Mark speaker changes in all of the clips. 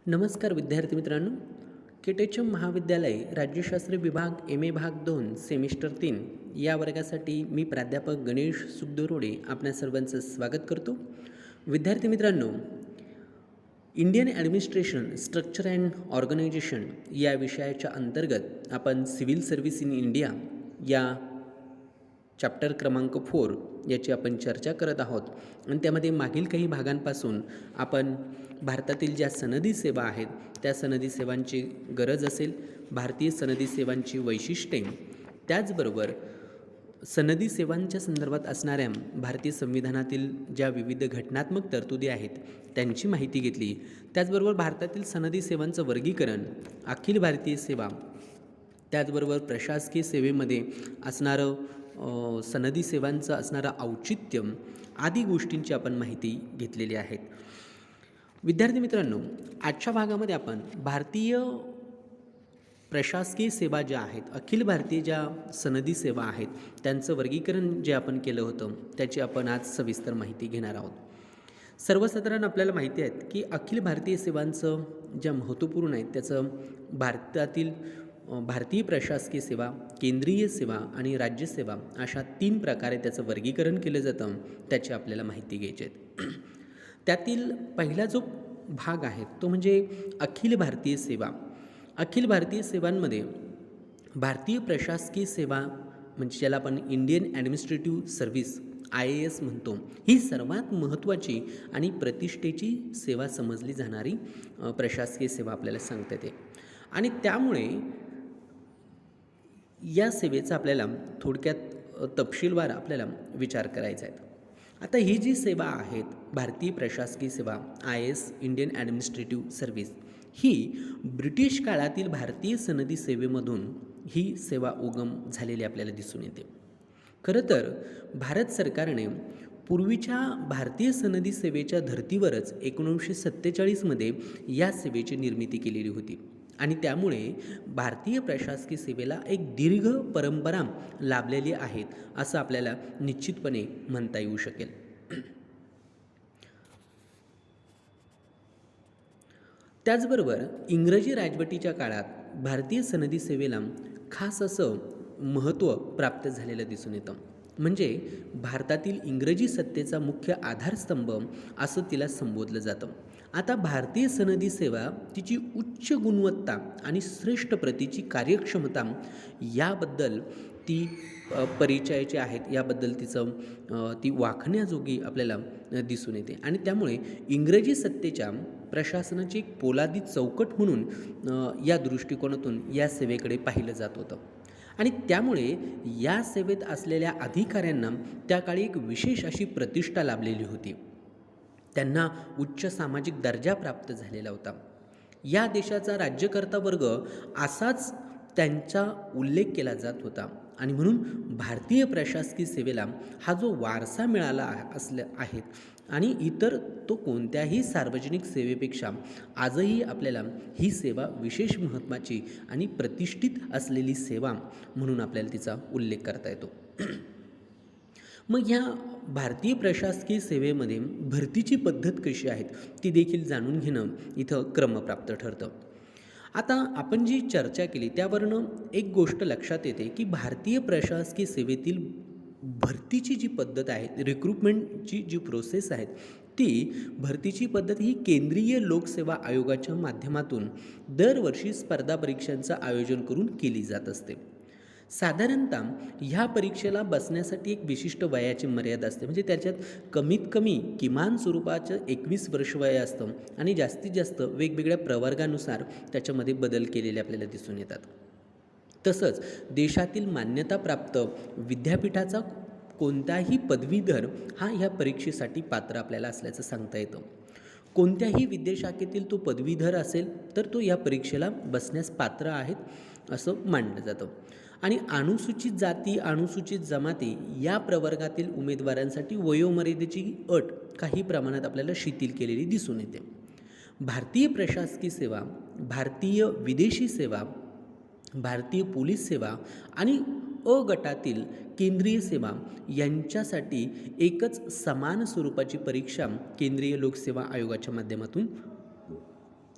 Speaker 1: नमस्कार विद्यार्थी मित्रांनो. केटेचम महाविद्यालय राज्यशास्त्र विभाग एम ए भाग 2 सेमिस्टर 3 या वर्गासाठी मी प्राध्यापक गणेश सुखदरोडे आपल्या सर्वांचं स्वागत करतो. विद्यार्थी मित्रांनो, Indian administration structure and organisation या विषयाच्या अंतर्गत आपण सिव्हिल सर्व्हिस इन इंडिया या चॅप्टर क्रमांक 4 याची आपण चर्चा करत आहोत. आणि त्यामध्ये मागील काही भागांपासून आपण भारतातील ज्या सनदी सेवा आहेत त्या सनदी सेवांची गरज असेल, भारतीय सनदी सेवांची वैशिष्ट्ये, त्याचबरोबर सनदी सेवांच्या संदर्भात असणाऱ्या भारतीय संविधानातील ज्या विविध घटनात्मक तरतुदी आहेत त्यांची माहिती घेतली. त्याचबरोबर भारतातील सनदी सेवांचं वर्गीकरण, अखिल भारतीय सेवा, त्याचबरोबर प्रशासकीय सेवेमध्ये असणारं सनदी सेवांचं असणारं औचित्य आदी गोष्टींची आपण माहिती घेतलेली आहेत. विद्यार्थी मित्रांनो, आजच्या भागामध्ये आपण भारतीय प्रशासकीय सेवा ज्या आहेत, अखिल भारतीय ज्या सनदी सेवा आहेत त्यांचं वर्गीकरण जे आपण केलं होतं त्याची आपण आज सविस्तर माहिती घेणार आहोत. सर्वसाधारण आपल्याला माहिती आहे की अखिल भारतीय सेवांचं ज्या महत्त्वपूर्ण आहेत त्याचं भारतातील भारतीय प्रशासकीय सेवा, केंद्रीय सेवा आणि राज्यसेवा अशा 3 प्रकारे त्याचं वर्गीकरण केलं जातं. त्याची आपल्याला माहिती घ्यायची आहे. त्यातील पहिला जो भाग आहे तो म्हणजे अखिल भारतीय सेवा. अखिल भारतीय सेवांमध्ये भारतीय प्रशासकीय सेवा म्हणजे ज्याला आपण इंडियन ॲडमिनिस्ट्रेटिव्ह सर्व्हिस IAS म्हणतो, ही सर्वात महत्त्वाची आणि प्रतिष्ठेची सेवा समजली जाणारी प्रशासकीय सेवा आपल्याला सांगता येते. आणि त्यामुळे या सेवेचा आपल्याला थोडक्यात तपशीलवार आपल्याला विचार करायचा आहे. आता ही जी सेवा आहेत भारतीय प्रशासकीय सेवा IAS इंडियन ॲडमिनिस्ट्रेटिव्ह सर्व्हिस, ही ब्रिटिश काळातील भारतीय सनदी सेवेमधून ही सेवा उगम झालेली आपल्याला दिसून येते. खरं तर भारत सरकारने पूर्वीच्या भारतीय सनदी सेवेच्या धर्तीवरच 1947मध्ये या सेवेची निर्मिती केलेली होती आणि त्यामुळे भारतीय प्रशासकीय सेवेला एक दीर्घ परंपरा लाभलेली आहेत असं आपल्याला निश्चितपणे म्हणता येऊ शकेल. त्याचबरोबर इंग्रजी राजवटीच्या काळात भारतीय सनदी सेवेला खास असं महत्त्व प्राप्त झालेलं दिसून येतं. म्हणजे भारतातील इंग्रजी सत्तेचा मुख्य आधारस्तंभ असं तिला संबोधलं जातं. आता भारतीय सनदी सेवा तिची उच्च गुणवत्ता आणि श्रेष्ठ प्रतीची कार्यक्षमता याबद्दल ती परिचयाची आहेत, याबद्दल ती वाखण्याजोगी आपल्याला दिसून येते. आणि त्यामुळे इंग्रजी सत्तेच्या प्रशासनाची एक पोलादी चौकट म्हणून या दृष्टिकोनातून या सेवेकडे पाहिलं जात होतं. आणि त्यामुळे या सेवेत असलेल्या अधिकाऱ्यांना त्या काळी एक विशेष अशी प्रतिष्ठा लाभलेली होती. त्यांना उच्च सामाजिक दर्जा प्राप्त झालेला होता. या देशाचा राज्यकर्ता वर्ग असाच त्यांचा उल्लेख केला जात होता आणि म्हणून भारतीय प्रशासकीय सेवेला हा जो वारसा मिळाला आहे आणि इतर तो कोणत्याही सार्वजनिक सेवेपेक्षा आजही आपल्याला ही सेवा विशेष महत्त्वाची आणि प्रतिष्ठित असलेली सेवा म्हणून आपल्याला तिचा उल्लेख करता येतो. मग ह्या भारतीय प्रशासकीय सेवेमध्ये भरतीची पद्धत कशी आहे ती देखील जाणून घेणं इथं क्रमप्राप्त ठरतं. आता आपण जी चर्चा केली त्यावरनं एक गोष्ट लक्षात येते की भारतीय प्रशासकीय सेवेतील भरतीची जी पद्धत आहे, रिक्रुटमेंटची जी प्रोसेस आहे, ती भरतीची पद्धत ही केंद्रीय लोकसेवा आयोगाच्या माध्यमातून दरवर्षी स्पर्धा परीक्षांचं आयोजन करून केली जात असते. साधारणतः ह्या परीक्षेला बसण्यासाठी एक विशिष्ट वयाची मर्यादा असते. म्हणजे त्याच्यात कमीत कमी किमान स्वरूपाचं 21 वर्ष वय असतं आणि जास्तीत जास्त वेगवेगळ्या प्रवर्गानुसार त्याच्यामध्ये बदल केलेले आपल्याला दिसून येतात. तसंच देशातील मान्यताप्राप्त विद्यापीठाचा कोणताही पदवीधर हा ह्या परीक्षेसाठी पात्र आपल्याला असल्याचं सांगता येतं. कोणत्याही विद्याशाखेतील तो पदवीधर असेल तर तो या परीक्षेला बसण्यास पात्र आहेत असं मानलं जातं. आणि अनुसूचित जाती, अनुसूचित जमाती या प्रवर्गातील उमेदवारांसाठी वयोमर्यादेची अट काही प्रमाणात आपल्याला शिथिल केलेली दिसून येते. भारतीय प्रशासकीय सेवा, भारतीय विदेशी सेवा, भारतीय पोलीस सेवा आणि अ गटातील केंद्रीय सेवा यांच्यासाठी एकच समान स्वरूपाची परीक्षा केंद्रीय लोकसेवा आयोगाच्या माध्यमातून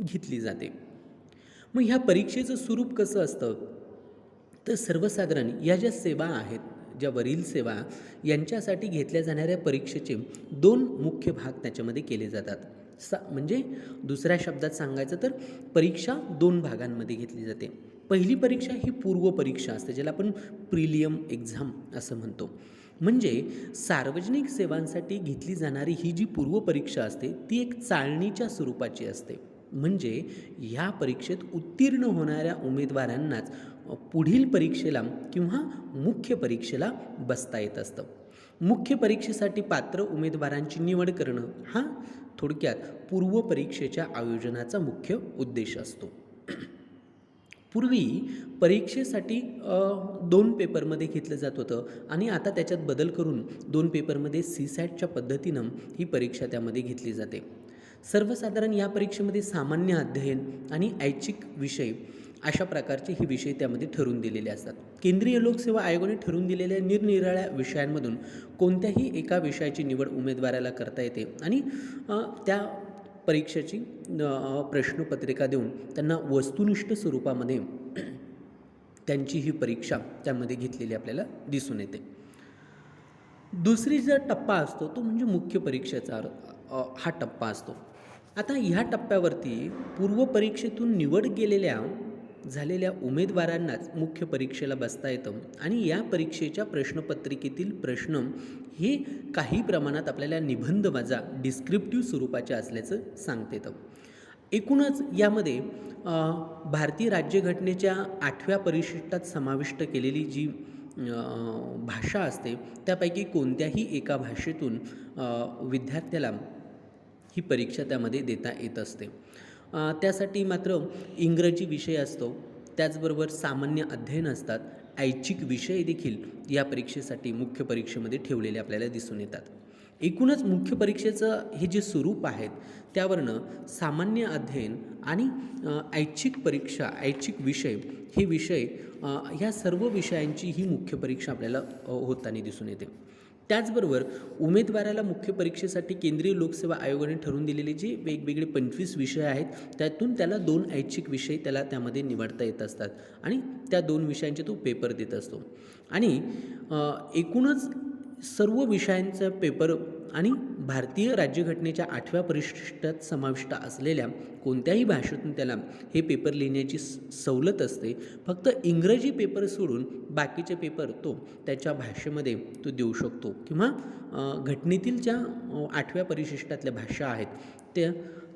Speaker 1: घेतली जाते. मग ह्या परीक्षेचं स्वरूप कसं असतं? तर सर्वसाधारण या ज्या सेवा आहेत, ज्या वरील सेवा यांच्यासाठी घेतल्या जाणाऱ्या परीक्षेचे 2 मुख्य भाग त्याच्यामध्ये केले जातात. म्हणजे दुसऱ्या शब्दात सांगायचं तर परीक्षा 2 भागांमध्ये घेतली जाते. पहिली परीक्षा ही पूर्व परीक्षा असते, ज्याला आपण प्रिलियम एक्झाम असं म्हणतो. म्हणजे सार्वजनिक सेवांसाठी घेतली जाणारी ही जी पूर्व परीक्षा असते ती एक चाळणीच्या स्वरूपाची असते. म्हणजे ह्या परीक्षेत उत्तीर्ण होणाऱ्या उमेदवारांनाच पुढील परीक्षेला किंवा मुख्य परीक्षेला बसता येत असतं. मुख्य परीक्षेसाठी पात्र उमेदवारांची निवड करणं हा थोडक्यात पूर्व परीक्षेच्या आयोजनाचा मुख्य उद्देश असतो. पूर्वी परीक्षेसाठी 2 पेपरमध्ये घेतलं जात होतं आणि आता त्याच्यात बदल करून 2 पेपरमध्ये CSATच्या पद्धतीनं ही परीक्षा त्यामध्ये घेतली जाते. सर्वसाधारण या परीक्षेमध्ये सामान्य अध्ययन आणि ऐच्छिक विषय अशा प्रकारचे हे विषय त्यामध्ये ठरवून दिलेले असतात. केंद्रीय लोकसेवा आयोगाने ठरवून दिलेल्या निरनिराळ्या विषयांमधून कोणत्याही एका विषयाची निवड उमेदवाराला करता येते आणि त्या परीक्षेची प्रश्नपत्रिका देऊन त्यांना वस्तुनिष्ठ स्वरूपामध्ये त्यांची ही परीक्षा त्यामध्ये घेतलेली आपल्याला दिसून येते. दुसरी जो टप्पा असतो तो म्हणजे मुख्य परीक्षेचा हा टप्पा असतो. आता ह्या टप्प्यावरती पूर्व परीक्षेतून निवड झालेल्या उमेदवारांनाच मुख्य परीक्षेला बसता येतं आणि या परीक्षेच्या प्रश्नपत्रिकेतील प्रश्न हे काही प्रमाणात आपल्याला निबंध वजा डिस्क्रिप्टिव्ह स्वरूपाचे असल्याचं सांगता येतं. एकूणच यामध्ये भारतीय राज्यघटनेच्या 8व्या परिशिष्टात समाविष्ट केलेली जी भाषा असते त्यापैकी कोणत्याही एका भाषेतून विद्यार्थ्याला ही परीक्षा त्यामध्ये देता येत असते. त्यासाठी मात्र इंग्रजी विषय असतो, त्याचबरोबर सामान्य अध्ययन असतात, ऐच्छिक विषय देखील या परीक्षेसाठी मुख्य परीक्षेमध्ये ठेवलेले आपल्याला दिसून येतात. एकूणच मुख्य परीक्षेचं हे जे स्वरूप आहेत त्यावरनं सामान्य अध्ययन आणि ऐच्छिक विषय हे विषय ह्या सर्व विषयांची ही मुख्य परीक्षा आपल्याला होताना दिसून येते. त्याचबरोबर उमेदवाराला मुख्य परीक्षेसाठी केंद्रीय लोकसेवा आयोगाने ठरवून दिलेले जे वेगवेगळे 25 विषय आहेत त्यातून त्याला 2 ऐच्छिक विषय त्याला त्यामध्ये निवडता येत असतात आणि त्या 2 विषयांचे तो पेपर देत असतो. आणि एकूणच सर्व विषयांचा पेपर आणि भारतीय राज्यघटनेच्या 8व्या परिशिष्टात समाविष्ट असलेल्या कोणत्याही भाषेतून त्याला हे पेपर लिहिण्याची सवलत असते. फक्त इंग्रजी पेपर सोडून बाकीचे पेपर तो त्याच्या भाषेमध्ये तो देऊ शकतो किंवा घटनेतील ज्या 8व्या परिशिष्टातल्या भाषा आहेत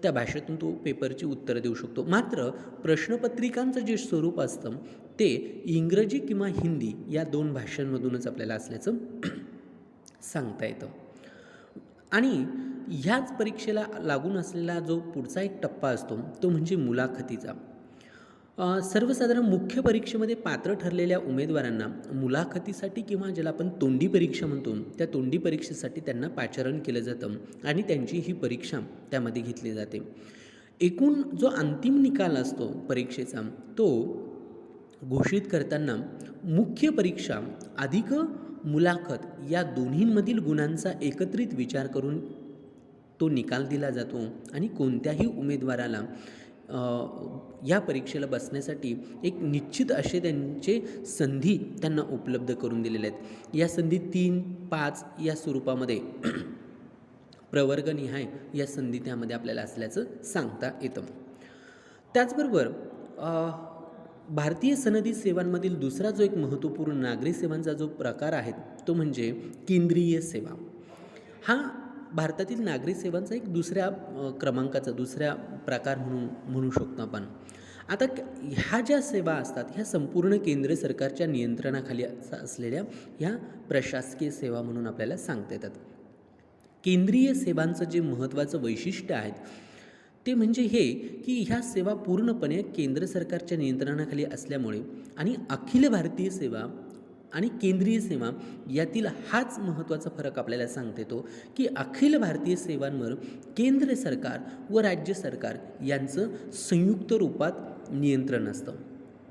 Speaker 1: त्या भाषेतून तो पेपरची उत्तरं देऊ शकतो. मात्र प्रश्नपत्रिकांचं जे स्वरूप असतं ते इंग्रजी किंवा हिंदी या 2 भाषांमधूनच आपल्याला असल्याचं सांगता येतं. आणि ह्याच परीक्षेला लागून असलेला जो पुढचा एक टप्पा असतो तो म्हणजे मुलाखतीचा. सर्वसाधारण मुख्य परीक्षेमध्ये पात्र ठरलेल्या उमेदवारांना मुलाखतीसाठी किंवा ज्याला आपण तोंडी परीक्षा म्हणतो त्या तोंडी परीक्षेसाठी त्यांना पाचारण केलं जातं आणि त्यांची ही परीक्षा त्यामध्ये घेतली जाते. एकूण जो अंतिम निकाल असतो परीक्षेचा तो घोषित करताना मुख्य परीक्षा अधिक मुलाखत या दोन्हींमधील गुणांचा एकत्रित विचार करून तो निकाल दिला जातो आणि कोणत्याही उमेदवाराला या परीक्षेला बसण्यासाठी एक निश्चित असे त्यांचे संधी त्यांना उपलब्ध करून दिलेले आहेत. या संधी 3, 5 या स्वरूपामध्ये प्रवर्गनिहाय या संधी त्यामध्ये आपल्याला असल्याचं सांगता येतं. त्याचबरोबर भारतीय सनदी सेवांमधील दुसरा जो एक महत्त्वपूर्ण नागरी सेवांचा जो प्रकार आहे तो म्हणजे केंद्रीय सेवा. हा भारतातील नागरी सेवांचा एक दुसऱ्या प्रकार म्हणू शकतो आपण. आता ह्या ज्या सेवा असतात ह्या संपूर्ण केंद्र सरकारच्या नियंत्रणाखाली असलेल्या ह्या प्रशासकीय सेवा म्हणून आपल्याला सांगता येतात. केंद्रीय सेवांचं जे महत्त्वाचं वैशिष्ट्य आहे ते म्हणजे हे की ह्या सेवा पूर्णपणे केंद्र सरकारच्या नियंत्रणाखाली असल्यामुळे आणि अखिल भारतीय सेवा आणि केंद्रीय सेवा यातील हाच महत्त्वाचा फरक आपल्याला सांगता येतो की अखिल भारतीय सेवांवर केंद्र सरकार व राज्य सरकार यांचं संयुक्त रूपात नियंत्रण असतं.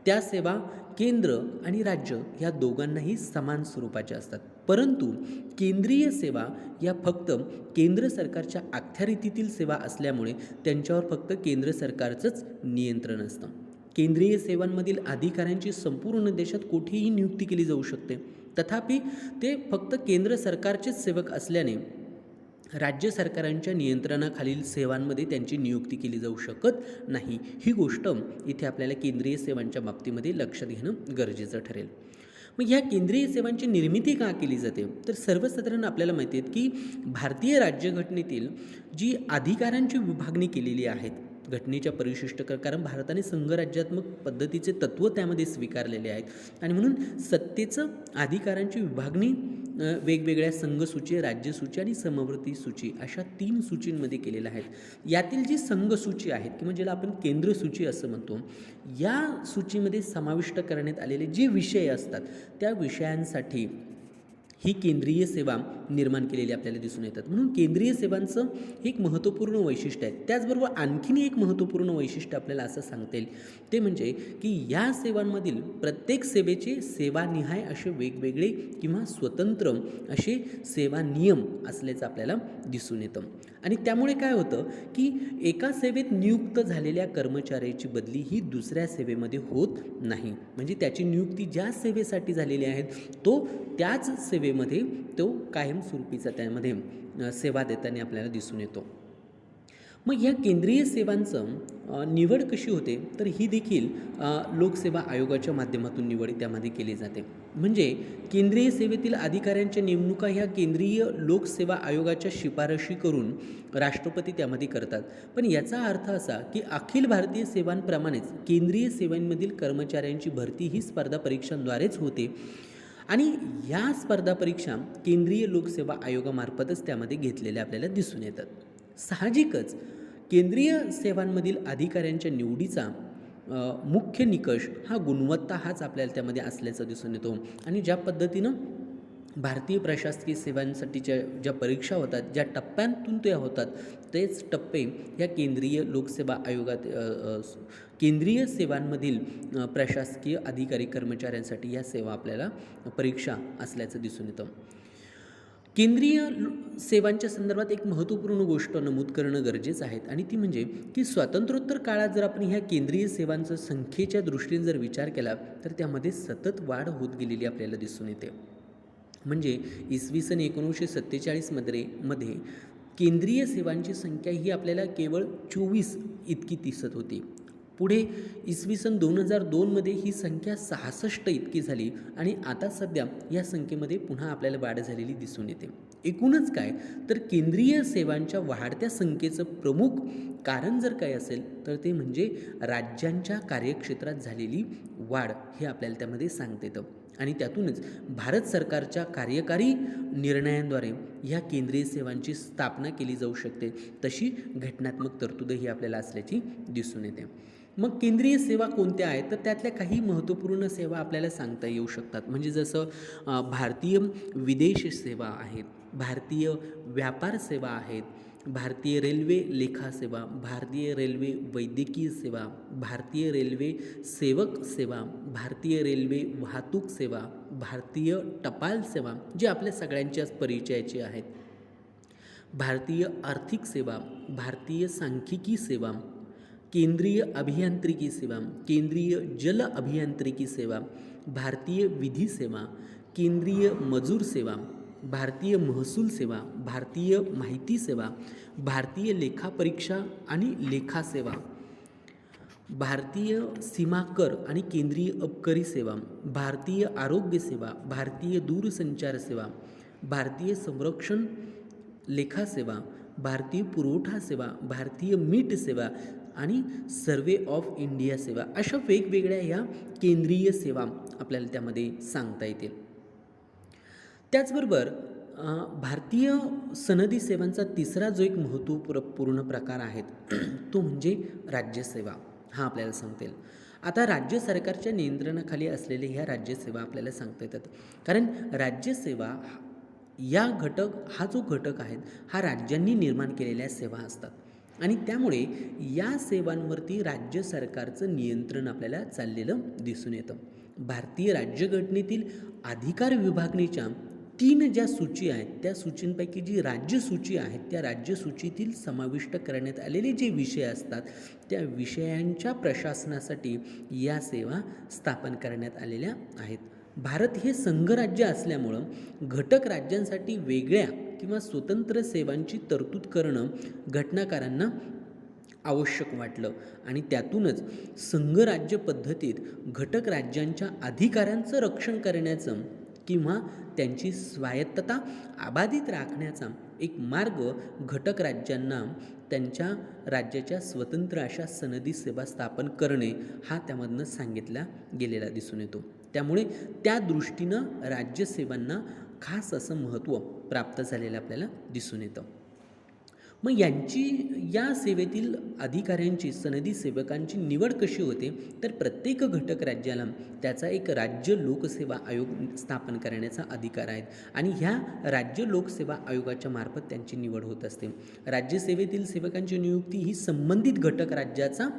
Speaker 1: त्या सेवा केंद्र आणि राज्य ह्या दोघांनाही समान स्वरूपाच्या असतात. परंतु केंद्रीय सेवा या फक्त केंद्र सरकारच्या अखत्यारीतील सेवा असल्यामुळे त्यांच्यावर फक्त केंद्र सरकारचंच नियंत्रण असतं. केंद्रीय सेवांमधील अधिकाऱ्यांची संपूर्ण देशात कुठेही नियुक्ती केली जाऊ शकते. तथापि ते फक्त केंद्र सरकारचेच सेवक असल्याने राज्य सरकारांच्या नियंत्रणाखालील सेवांमध्ये त्यांची नियुक्ती केली जाऊ शकत नाही. ही गोष्ट इथे आपल्याला केंद्रीय सेवांच्या बाबतीमध्ये लक्षात घेणं गरजेचं ठरेल. मग ह्या केंद्रीय सेवांची निर्मिती का केली जाते? तर सर्वसाधारण आपल्याला माहिती आहे की भारतीय राज्यघटनेतील जी अधिकारांची विभागणी केलेली आहेत घटनेच्या परिशिष्ट कारण भारताने संघराज्यात्मक पद्धतीचे तत्त्व त्यामध्ये स्वीकारलेले आहेत आणि म्हणून सत्तेचं अधिकारांची विभागणी वेगवेगळ्या संघसूची, राज्यसूची आणि समवर्ती सूची अशा 3 सूचींमध्ये केलेल्या आहेत. यातील जी संघसूची आहेत किंवा ज्याला आपण केंद्र सूची असं म्हणतो, या सूचीमध्ये समाविष्ट करण्यात आलेले जे विषय असतात त्या विषयांसाठी ही केंद्रीय सेवा निर्माण केलेली आपल्याला दिसून येतात. म्हणून केंद्रीय सेवांचं एक महत्त्वपूर्ण वैशिष्ट्य आहे. त्याचबरोबर आणखीन एक महत्त्वपूर्ण वैशिष्ट्य आपल्याला असं सांगता येईल ते म्हणजे की या सेवांमधील प्रत्येक सेवेचे सेवानिहाय असे वेगवेगळे किंवा स्वतंत्र असे सेवा नियम असल्याचं आपल्याला दिसून येतं. आणि त्यामुळे काय होतं की एका सेवेत नियुक्त झालेल्या कर्मचाऱ्याची बदली ही दुसऱ्या सेवेमध्ये होत नाही. म्हणजे त्याची नियुक्ती ज्या सेवेसाठी झालेली आहे तो त्याच सेवेमध्ये तो कायमस्वरूपीचा त्यामध्ये सेवा देताना आपल्याला दिसून येतो. मग ह्या केंद्रीय सेवांचं निवड कशी होते? तर ही देखील लोकसेवा आयोगाच्या माध्यमातून निवड त्यामध्ये केली जाते. म्हणजे केंद्रीय सेवेतील अधिकाऱ्यांच्या नेमणुका ह्या केंद्रीय लोकसेवा आयोगाच्या शिफारशी करून राष्ट्रपती त्यामध्ये करतात. पण याचा अर्थ असा की अखिल भारतीय सेवांप्रमाणेच केंद्रीय सेवांमधील कर्मचाऱ्यांची भरती ही स्पर्धा परीक्षांद्वारेच होते आणि या स्पर्धा परीक्षा केंद्रीय लोकसेवा आयोगामार्फतच त्यामध्ये घेतलेल्या आपल्याला दिसून येतात. साहजिकच केंद्रीय सेवांमधील अधिकाऱ्यांच्या निवडीचा मुख्य निकष हा गुणवत्ता हाच आपल्याला त्यामध्ये असल्याचं दिसून येतो. आणि ज्या पद्धतीनं भारतीय प्रशासकीय सेवांसाठीच्या ज्या परीक्षा होतात, ज्या टप्प्यांतून त्या होतात, तेच टप्पे या केंद्रीय लोकसेवा आयोगात केंद्रीय सेवांमधील प्रशासकीय अधिकारी कर्मचाऱ्यांसाठी या सेवा आपल्याला परीक्षा असल्याचं दिसून येतं. केंद्रीय सेवांच्या संदर्भात एक महत्त्वपूर्ण गोष्ट नमूद करणं गरजेचं आहे आणि ती म्हणजे की स्वातंत्र्योत्तर काळात जर आपण ह्या केंद्रीय सेवांचं संख्येच्या दृष्टीने जर विचार केला तर त्यामध्ये सतत वाढ होत गेलेली आपल्याला दिसून येते. म्हणजे इसवी सन 1947मध्ये केंद्रीय सेवांची संख्या ही आपल्याला केवळ 24 इतकी दिसत होती. पुढे इसवी सन 2002मध्ये ही संख्या 66 इतकी झाली आणि आता सध्या या संख्येमध्ये पुन्हा आपल्याला वाढ झालेली दिसून येते. एकूणच काय तर केंद्रीय सेवांच्या वाढत्या संख्येचं प्रमुख कारण जर काय असेल तर ते म्हणजे राज्यांच्या कार्यक्षेत्रात झालेली वाढ हे आपल्याला त्यामध्ये सांगता येतं. आणि त्यातूनच भारत सरकारच्या कार्यकारी निर्णयांद्वारे ह्या केंद्रीय सेवांची स्थापना केली जाऊ शकते. तशी घटनात्मक तरतूदही आपल्याला असल्याची दिसून येते. मग केंद्रीय सेवा कोणत्या आहेत? तर त्यातल्या काही महत्त्वपूर्ण सेवा आपल्याला सांगता येऊ शकतात. म्हणजे जसं भारतीय विदेश सेवा आहेत, भारतीय व्यापार सेवा आहेत, भारतीय रेल्वे लेखा सेवा, भारतीय रेल्वे वैद्यकीय सेवा, भारतीय रेल्वे सेवक सेवा, भारतीय रेल्वे वाहतूक सेवा, भारतीय टपाल सेवा जी आपल्या सगळ्यांच्याच परिचयाची आहेत, भारतीय आर्थिक सेवा, भारतीय सांख्यिकी सेवा, केंद्रीय अभियांत्रिकी सेवा, केंद्रीय जल अभियांत्रिकी सेवा, भारतीय विधी सेवा, केंद्रीय मजूर सेवा, भारतीय महसूल सेवा, भारतीय माहिती सेवा, भारतीय लेखापरीक्षा आणि लेखा सेवा, भारतीय सीमा कर आणि केंद्रीय अबकारी सेवा, भारतीय आरोग्य सेवा, भारतीय दूरसंचार सेवा, भारतीय संरक्षण लेखा सेवा, भारतीय पुरवठा सेवा, भारतीय मीठ सेवा आणि सर्वे ऑफ इंडिया सेवा अशा वेगवेगळ्या या केंद्रीय सेवा आपल्याला त्यामध्ये सांगता येतील. त्याचबरोबर भारतीय सनदी सेवांचा तिसरा जो एक महत्त्वपूर्ण प्रकार आहे तो म्हणजे राज्यसेवा हा आपल्याला सांगता येईल. आता राज्य सरकारच्या नियंत्रणाखाली असलेल्या ह्या राज्यसेवा आपल्याला सांगता येतात. कारण राज्यसेवा हा जो घटक आहे हा राज्यांनी निर्माण केलेल्या सेवा असतात आणि त्यामुळे या सेवांवरती राज्य सरकारचं नियंत्रण आपल्याला चाललेलं दिसून येतं. भारतीय राज्यघटनेतील अधिकार विभागणीच्या 3 ज्या सूची आहेत त्या सूचींपैकी जी राज्यसूची आहे त्या राज्यसूचीतील समाविष्ट करण्यात आलेले जे विषय असतात त्या विषयांच्या प्रशासनासाठी या सेवा स्थापन करण्यात आलेल्या आहेत. भारत हे संघराज्य असल्यामुळं घटक राज्यांसाठी वेगळ्या किंवा स्वतंत्र सेवांची तरतूद करणं घटनाकारांना आवश्यक वाटलं आणि त्यातूनच संघराज्य पद्धतीत घटक राज्यांच्या अधिकारांचं रक्षण करण्याचं किंवा त्यांची स्वायत्तता अबाधित राखण्याचा एक मार्ग घटक राज्यांना त्यांच्या राज्याच्या स्वतंत्र अशा सनदी सेवा स्थापन करणे हा त्यामधनं सांगितला गेलेला दिसून येतो. त्यामुळे त्या दृष्टीनं राज्यसेवांना खास असं महत्त्व प्राप्त झालेलं आपल्याला दिसून येतं. मग या सेवेतील अधिकाऱ्यांची सनदी सेवकांची निवड कशी होते तर प्रत्येक घटक राज्याला त्याचा एक राज्य लोकसेवा आयोग स्थापन करण्याचा अधिकार आहे आणि ह्या राज्य लोकसेवा आयोगाच्या मार्फत त्यांची निवड होत असते. राज्यसेवेतील सेवकांची नियुक्ती ही संबंधित घटक राज्याचा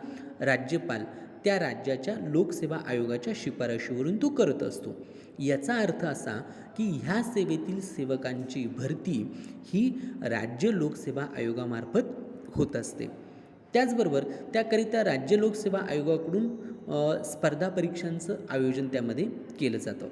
Speaker 1: राज्यपाल त्या राज्याच्या लोकसेवा आयोगाच्या शिफारशीवरून तो करत असतो. याचा अर्थ असा की ह्या सेवेतील सेवकांची भरती ही राज्य लोकसेवा आयोगामार्फत होत असते. त्याचबरोबर त्याकरिता राज्य लोकसेवा आयोगाकडून स्पर्धा परीक्षांचं आयोजन त्यामध्ये केलं जातं.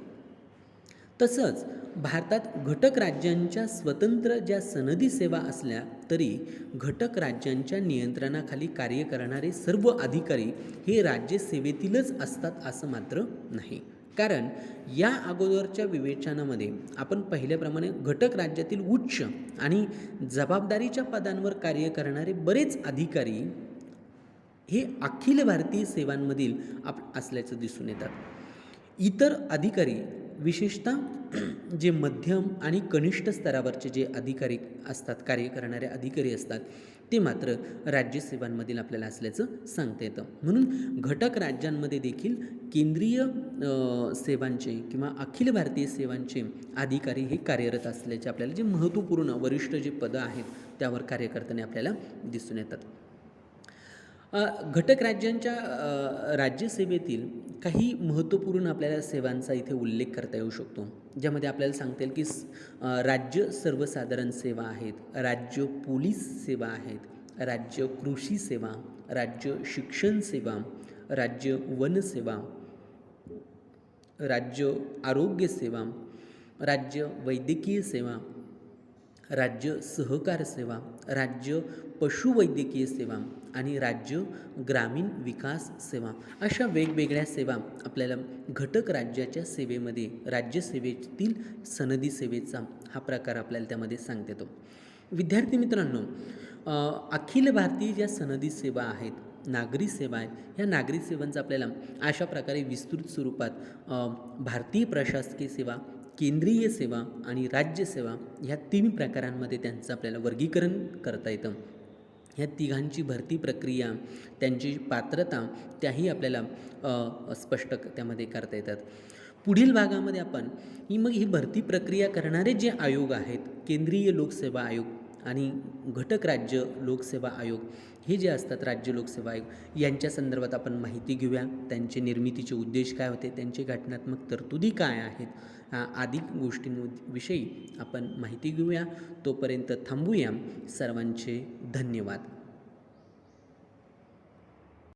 Speaker 1: तसंच भारतात घटक राज्यांच्या स्वतंत्र ज्या सनदी सेवा असल्या तरी घटक राज्यांच्या नियंत्रणाखाली कार्य करणारे सर्व अधिकारी हे राज्यसेवेतीलच असतात असं मात्र नाही. कारण या अगोदरच्या विवेचनामध्ये आपण पाहिल्याप्रमाणे घटक राज्यातील उच्च आणि जबाबदारीच्या पदांवर कार्य करणारे बरेच अधिकारी हे अखिल भारतीय सेवांमधील असल्याचं दिसून येतात. इतर अधिकारी विशेषतः जे मध्यम आणि कनिष्ठ स्तरावरचे जे अधिकारी असतात कार्य करणारे अधिकारी असतात ते मात्र राज्यसेवांमधील आपल्याला असल्याचं सांगता येतं. म्हणून घटक राज्यांमध्ये देखील केंद्रीय सेवांचे किंवा अखिल भारतीय सेवांचे अधिकारी हे कार्यरत असल्याचे आपल्याला जे महत्त्वपूर्ण वरिष्ठ जे पदं आहेत त्यावर कार्य करताना आपल्याला दिसून येतात. घटक राज्यांच्या राज्यसेवेतील काही महत्त्वपूर्ण आपल्याला सेवांचा इथे उल्लेख करता येऊ शकतो, ज्यामध्ये आपल्याला सांगता येईल की राज्य सर्वसाधारण सेवा आहेत, राज्य पोलीस सेवा आहेत, राज्य कृषी सेवा, राज्य शिक्षण सेवा, राज्य वन सेवा, राज्य आरोग्य सेवा, राज्य वैद्यकीय सेवा, राज्य सहकार सेवा, राज्य पशुवैद्यकीय सेवा आणि राज्य ग्रामीण विकास सेवा अशा वेगवेगळ्या सेवा आपल्याला घटक राज्याच्या सेवेमध्ये राज्यसेवेतील सनदी सेवेचा हा प्रकार आपल्याला त्यामध्ये सांगता येतो. विद्यार्थी मित्रांनो, अखिल भारतीय ज्या सनदी सेवा आहेत, नागरी सेवा आहेत, ह्या नागरी सेवांचा आपल्याला अशा प्रकारे विस्तृत स्वरूपात भारतीय प्रशासकीय सेवा, केंद्रीय सेवा आणि राज्यसेवा ह्या 3 प्रकारांमध्ये त्यांचं आपल्याला वर्गीकरण करता येतं. ह्या तिघांची भरती प्रक्रिया, त्यांची पात्रता त्याही आपल्याला स्पष्ट त्यामध्ये करता येतात. पुढील भागामध्ये आपण ही भरती प्रक्रिया करणारे जे आयोग आहेत, केंद्रीय लोकसेवा आयोग आणि घटक राज्य लोकसेवा आयोग हे जे असतात राज्य लोकसेवा आयोग यांच्या संदर्भात आपण माहिती घेऊया. त्यांचे निर्मितीचे उद्देश काय होते, त्यांचे घटनात्मक तरतुदी काय आहेत, आदी गोष्टींविषयी आपण माहिती घेऊया. तोपर्यंत थांबूया. सर्वांचे धन्यवाद.